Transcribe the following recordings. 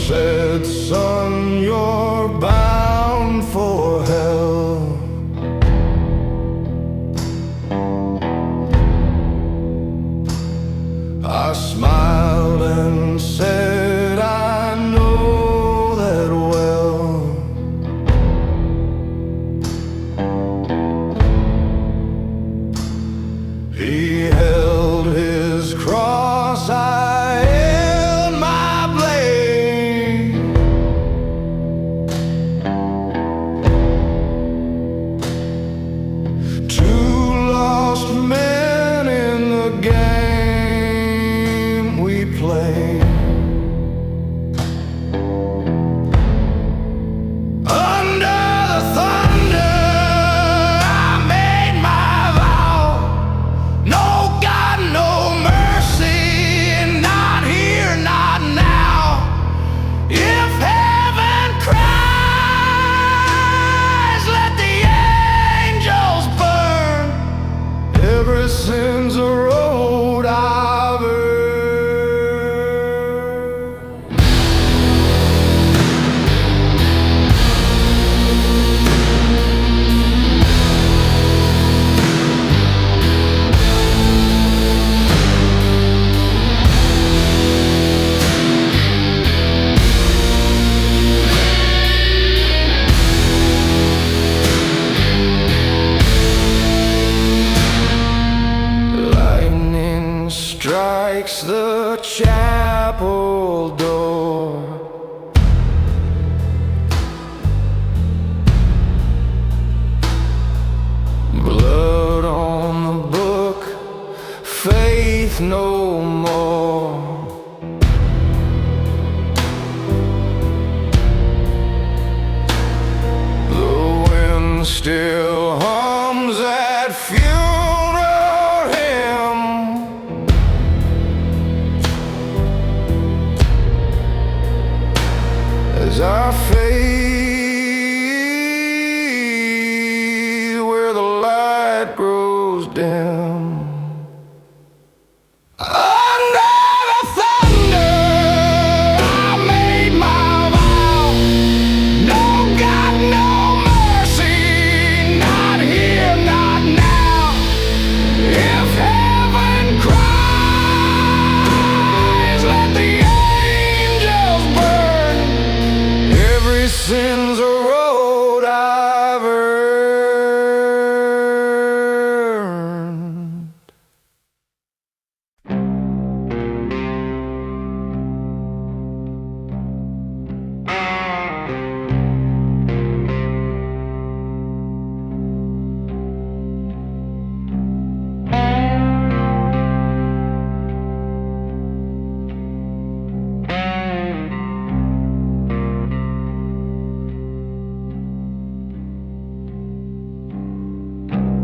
said, son, you're bound for hell. I smiled and said, I know that well. He held his cross, I held my blade. Two lost men in the game we played. Under the thunder, I made my vow. No God, no mercy, not here, not now. If heaven cries, let the angels burn. Every sin's a road I've earned. Lightning strikes the chapel door. Blood on the book, faith no more. The wind still hums that funeral hymn. As I fade where the light grows dim. Under the thunder, I made my vow. No God, no mercy, not here, not now. If heaven cries, let the angels burn. Every sin's a road I've earned.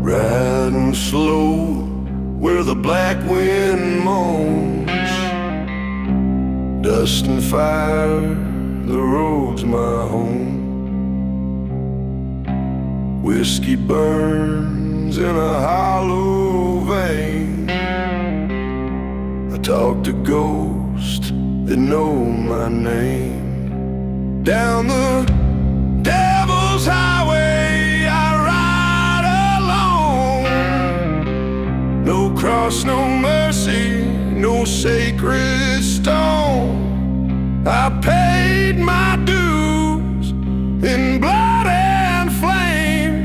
Riding slow where the black wind moans. Dust and fire, the road's my home. Whiskey burns in a hollow vein. I talk to ghosts that know my name. Down the devil's highway I ride alone. No cross, no mercy, no sacred stone. I paid my dues in blood and flame.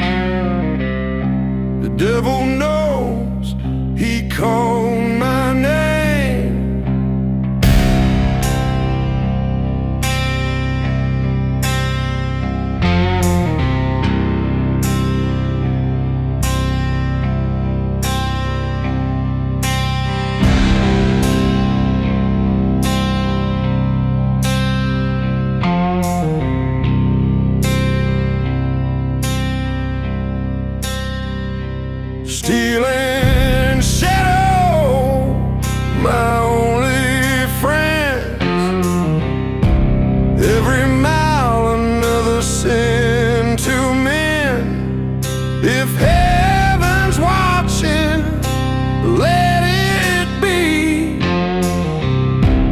The devil knows, he called my name. Stealing shadow, my only friend. Every mile another sin to mend. If heaven's watching, let it be.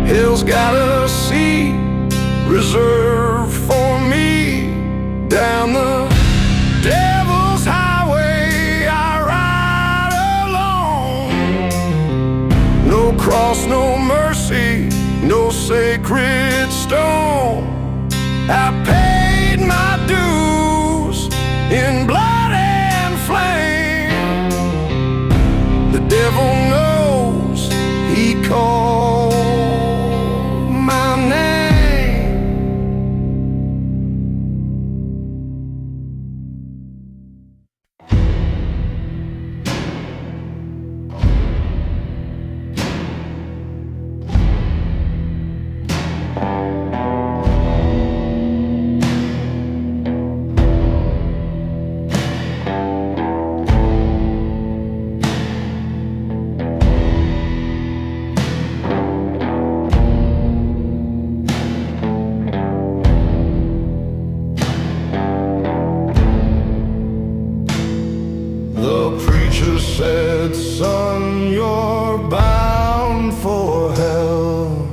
Hell's got a seat reserved for me. Down the devil's highway I ride alone. No cross, no mercy, no sacred stone. I paid my dues in blood and flame. The devil knows he called my name. The preacher said, son, you're bound for hell.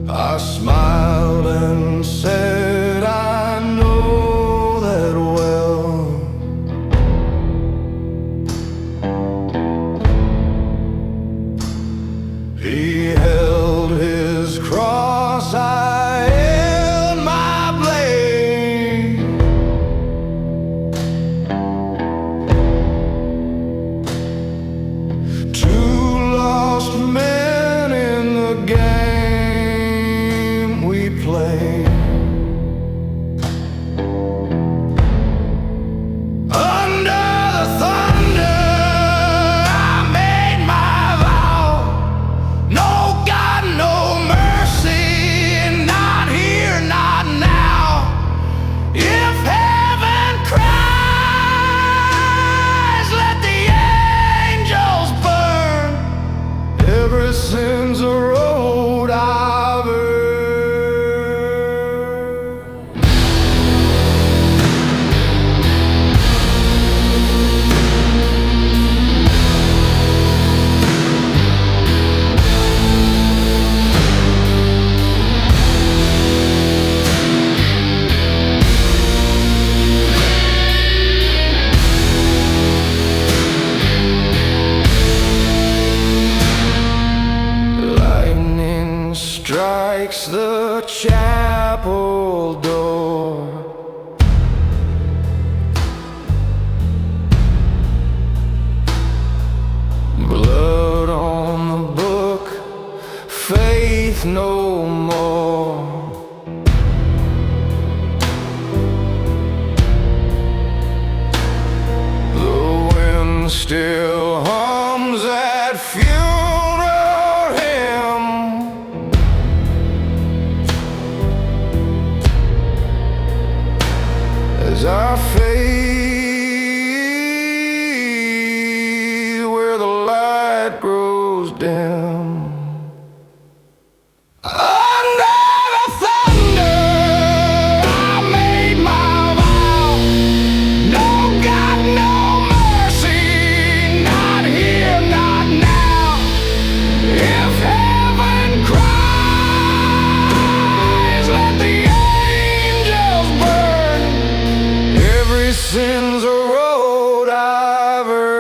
I smiled and said, I know that well. He held his cross, I held my blade. Two lost men in the game we played. Under the thunder I made my vow. No God, no mercy, not here, not now. If heaven cries, let the angels burn. Every sin's a road I've earned. Lightning strikes the chapel door. Blood on the book, faith no more. The wind still hums that funeral hymn. As I fade where the light grows dim. Under the thunder I made my vow. No God, no mercy, not here, not now. If heaven cries, let the angels burn. Every sin's a road I've earned.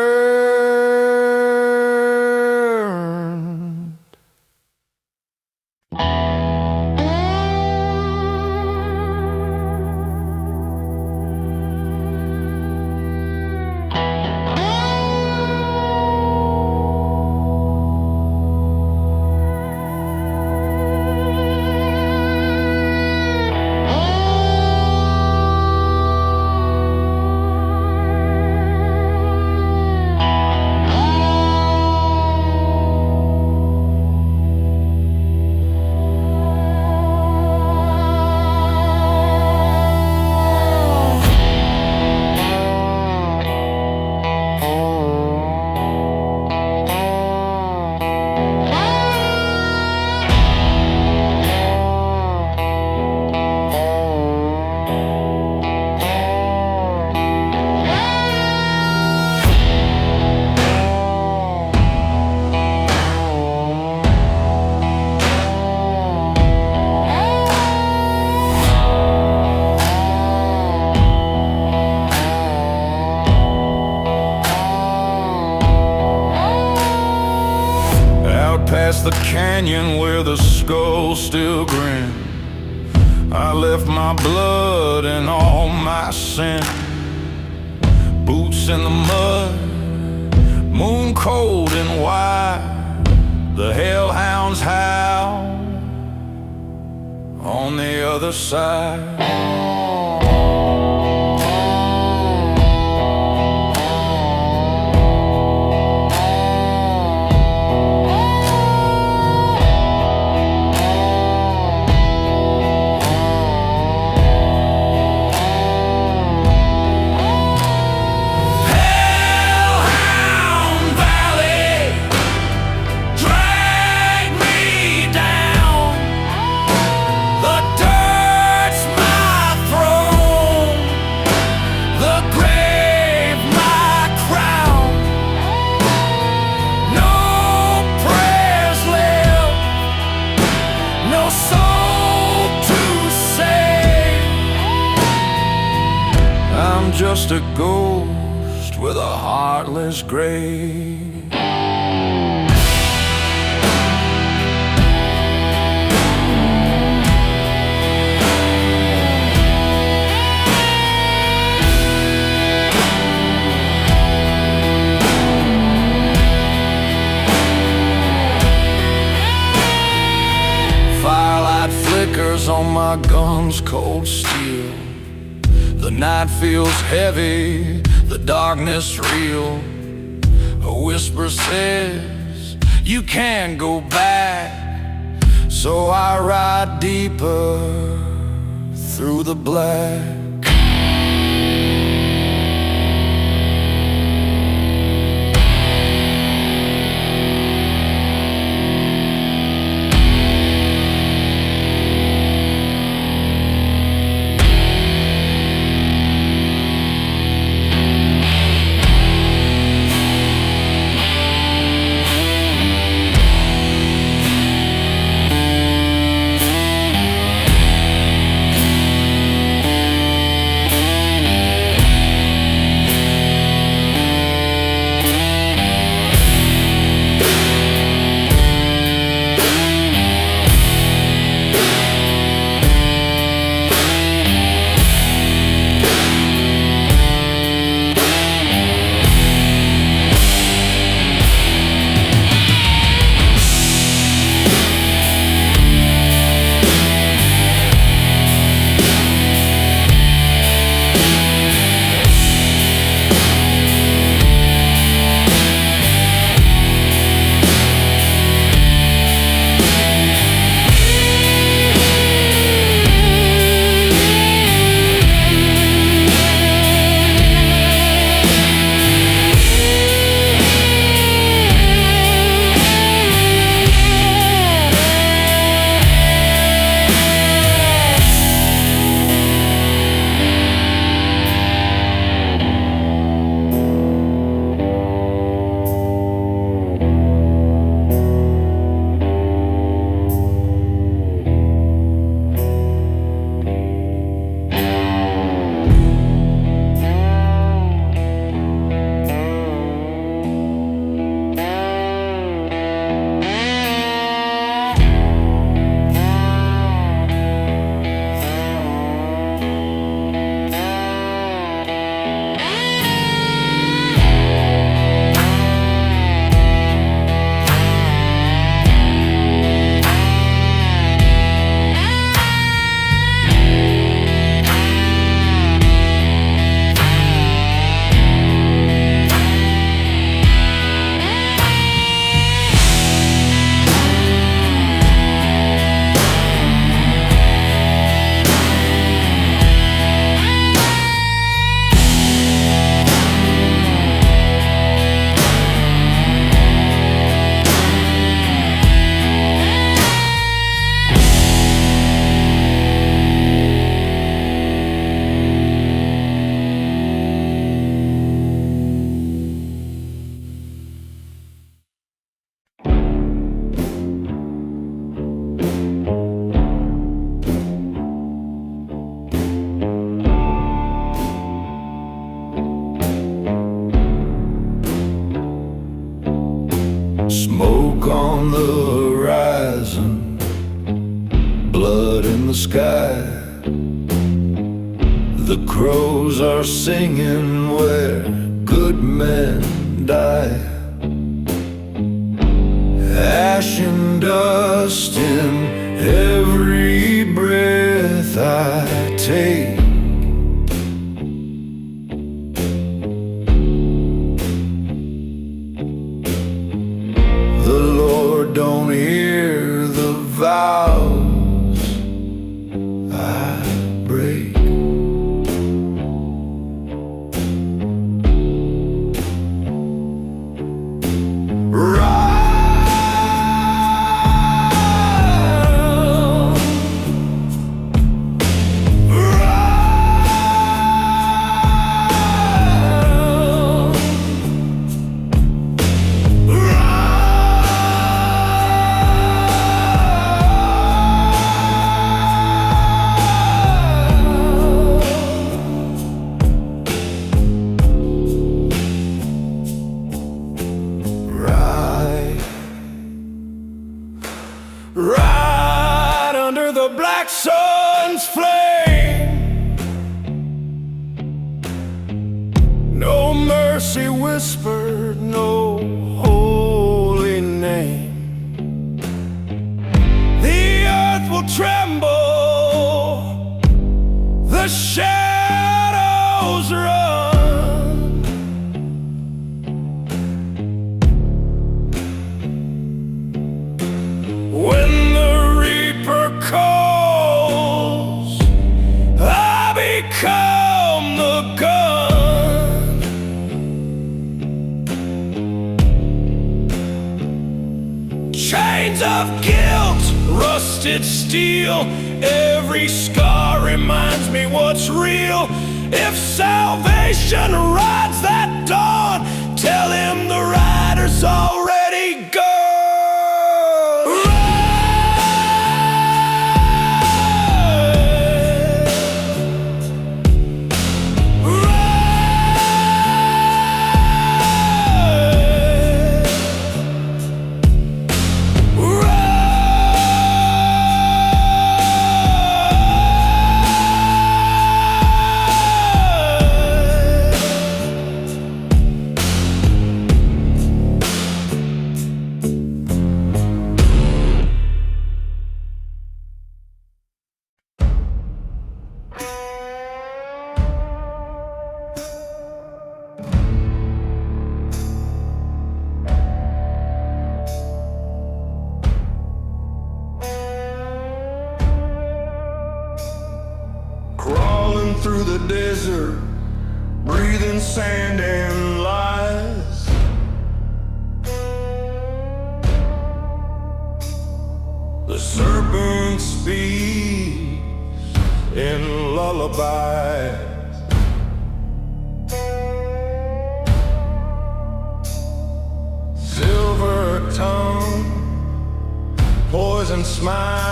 past the canyon where the skulls still grin. I left my blood and all my sin. Boots in the mud, moon cold and wide. The hellhounds howl on the other side. I'm just a ghost with a heartless grave. Firelight flickers on my gun's cold steel. The night feels heavy, the darkness real. A whisper says, you can't go back. So I ride deeper through the black. Smoke on the horizon, blood in the sky. The crows are singing where good men die. Ash and dust in every breath I take. The Lord don't hear the vows I break. Right under the black sun's flame, no mercy whispered, no holy name. The earth will tremble, the shadows run. When the reaper calls, I become the gun. Chains of guilt, rusted steel, every scar reminds me what's real. If salvation rides that dawn, tell him the rider's already gone. Crawling through the desert, breathing sand and lies. The serpent speaks in lullabies. Silver tongue, poison smile.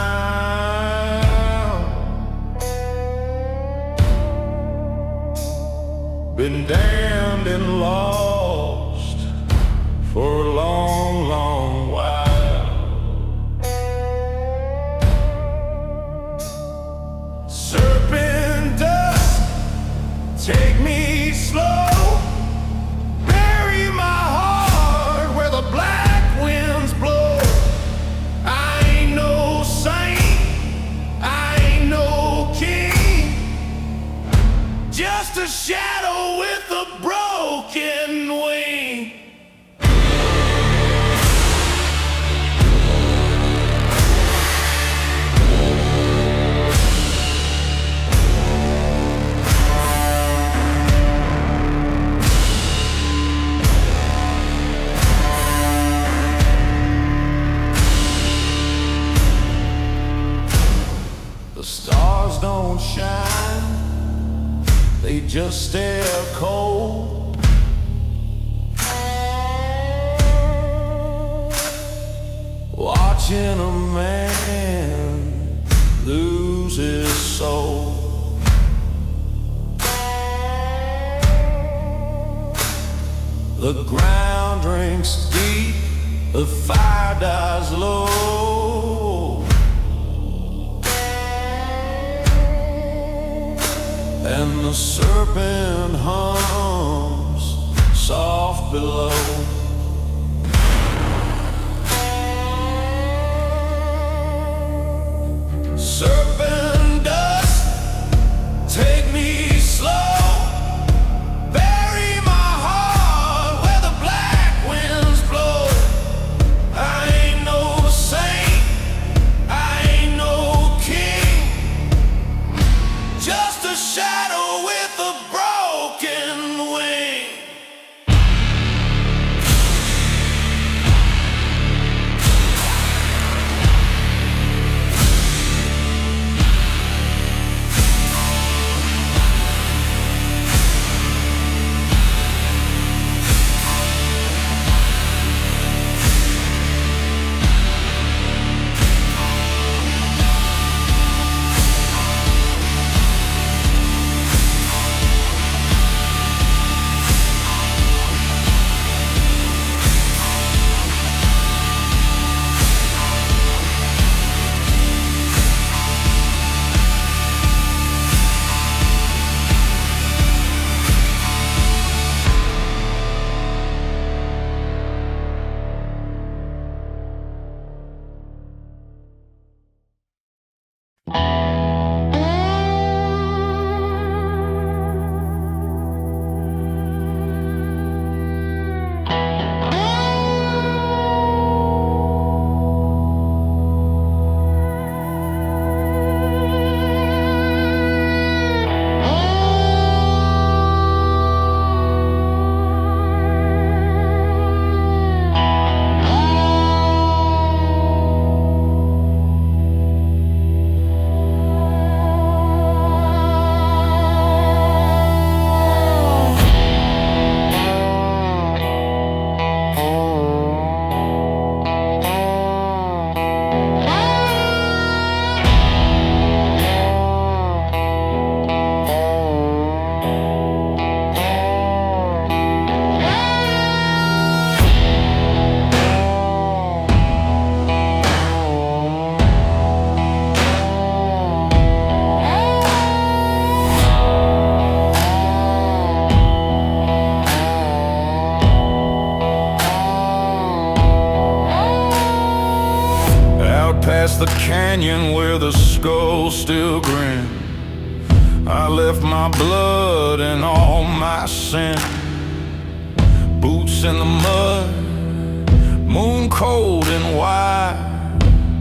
Been damned and lost for a long, long while. Serpent dust, take me slow. Bury my heart where the black winds blow. I ain't no saint, I ain't no king, just a shadow with a broken wing. The stars don't shine, they just stare cold. Watching a man lose his soul. The ground drinks deep the fire dies low, and the serpent hums soft below. Serpent dust, take me slow. Past the canyon where the skulls still grin, I left my blood and all my sin. Boots in the mud, moon cold and wide,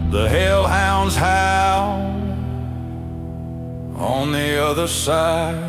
the hellhounds howl on the other side.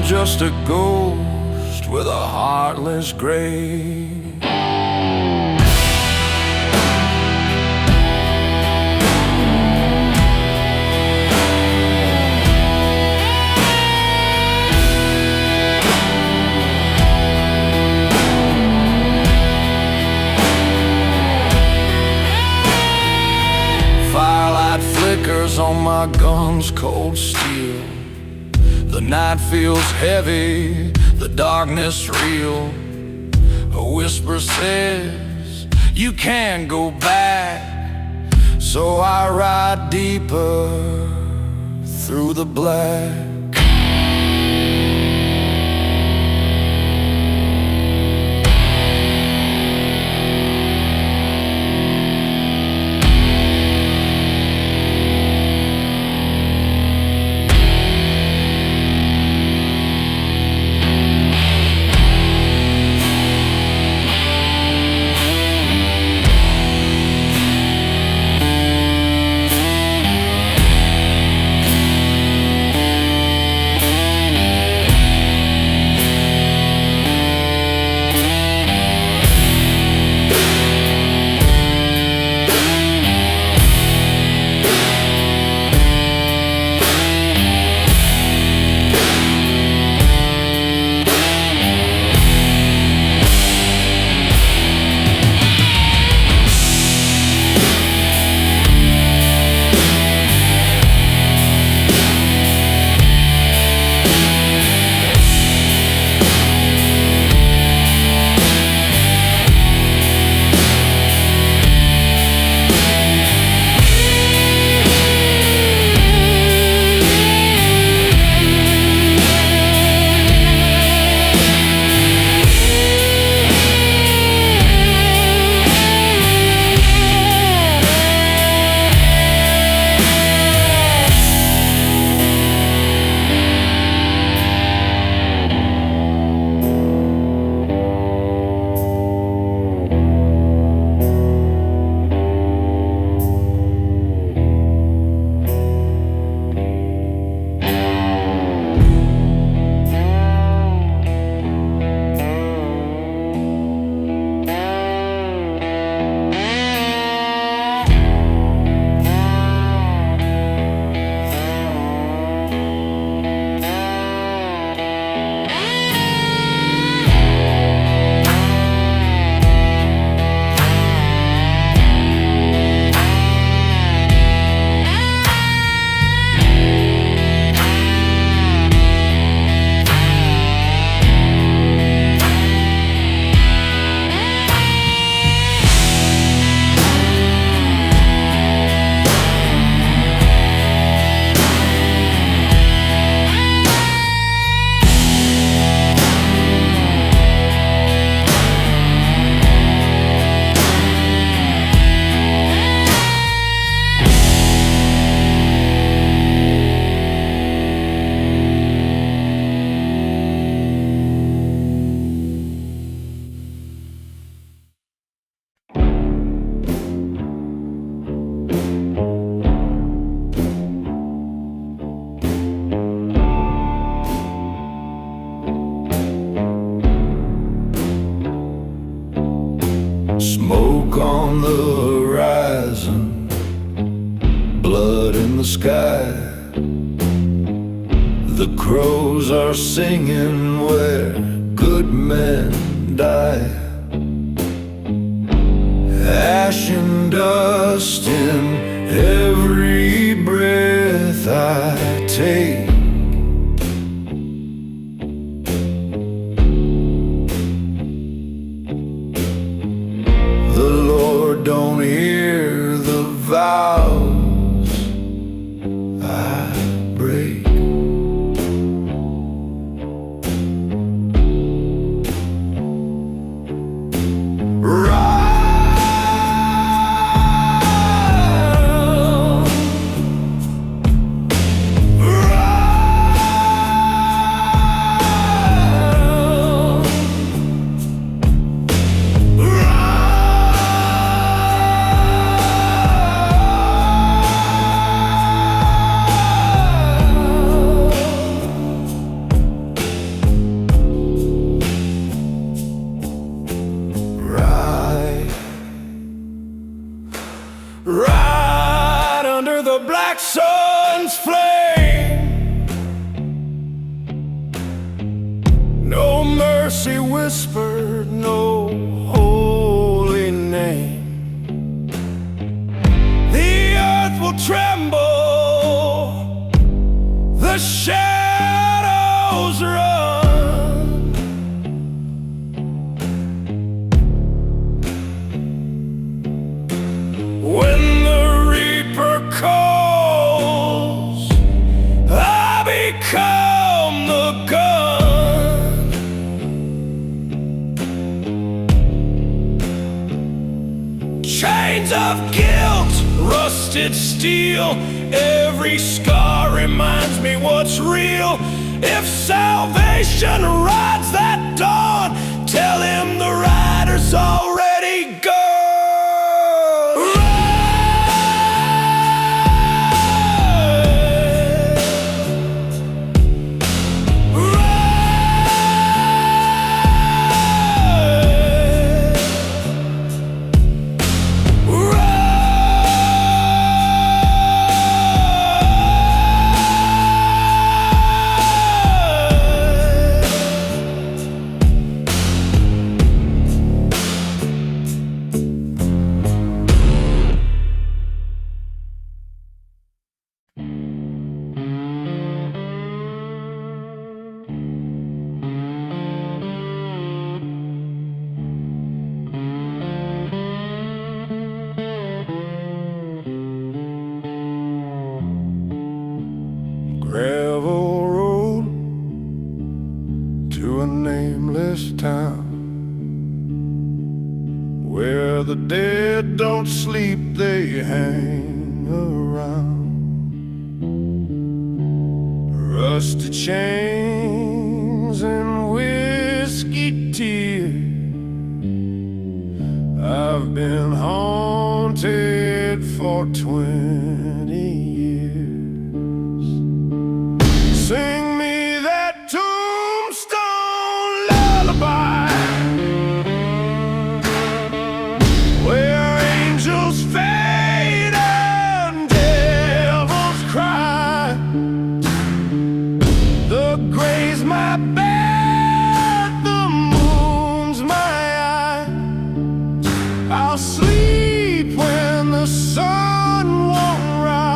Just a ghost with a heartless grave. Firelight flickers on my gun's cold steel. The night feels heavy, the darkness real. A whisper says, you can't go back. So I ride deeper through the black. on the horizon, blood in the sky. The crows are singing where good men die. Ash and dust in every breath I take. The Lord don't hear the vows I break. Right under the black sun's flame, no mercy whispered, no holy name. The earth will tremble, the shadows run. When the reaper calls, I become the gun. Chains of guilt, rusted steel, every scar reminds me what's real. If salvation rides that dawn, tell him the rider's already gone. Gravel road to a nameless town, where the dead don't sleep, they hang around. Rusty chains and whiskey tears, I've been haunted for 20 years. Sing me that tombstone lullaby, where angels fade and devils cry. The gray's my bed, the moon's my eye. I'll sleep when the sun won't rise.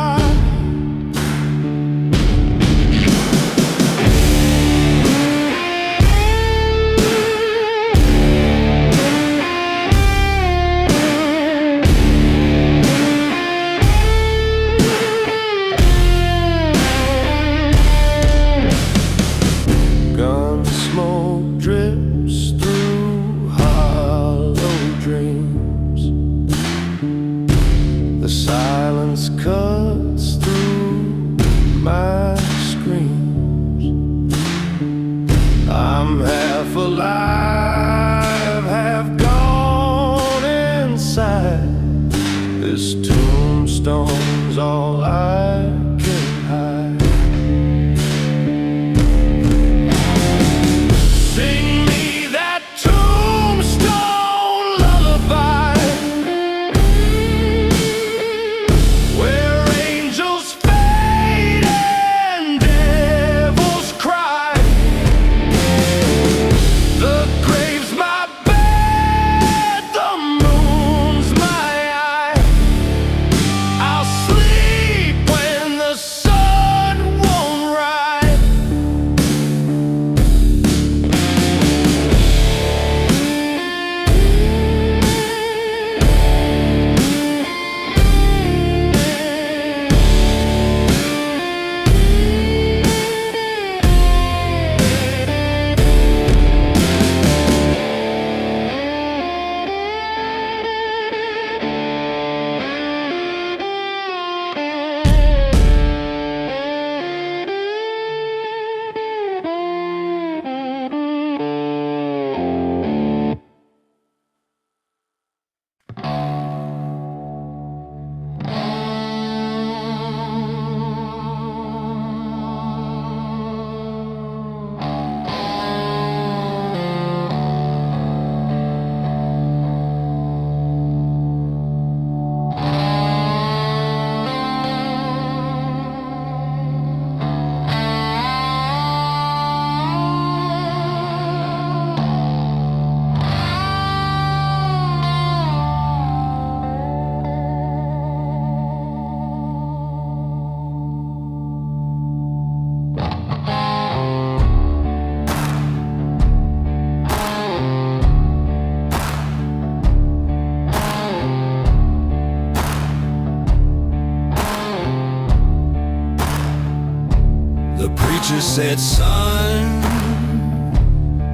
angel said, son,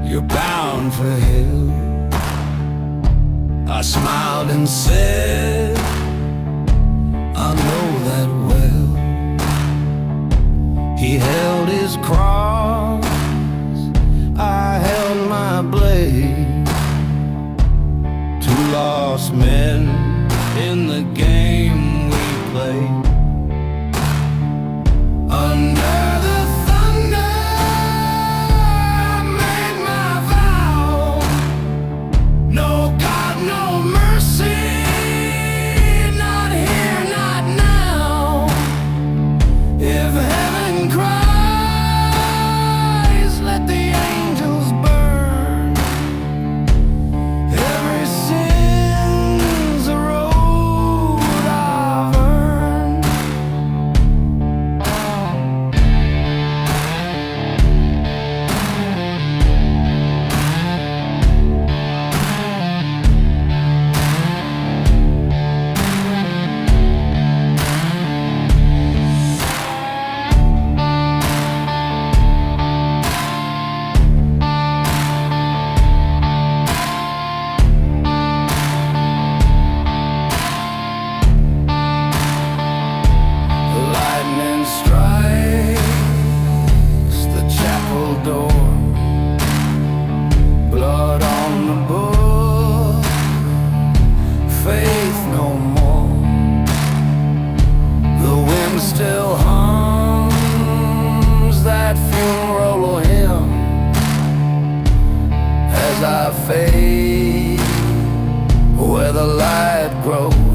you're bound for hell. I smiled and said, I know that well. He held his cross, I held my blade. Two lost men in the game we played. Under the thunder, I made my vow. No God, no mercy, not here, not now. If heaven cries, let the angels burn. Every sin's a road I've earned. Lightning strikes the chapel door. Blood on the book, faith no more. The wind still hums that funeral hymn as I fade where the light grows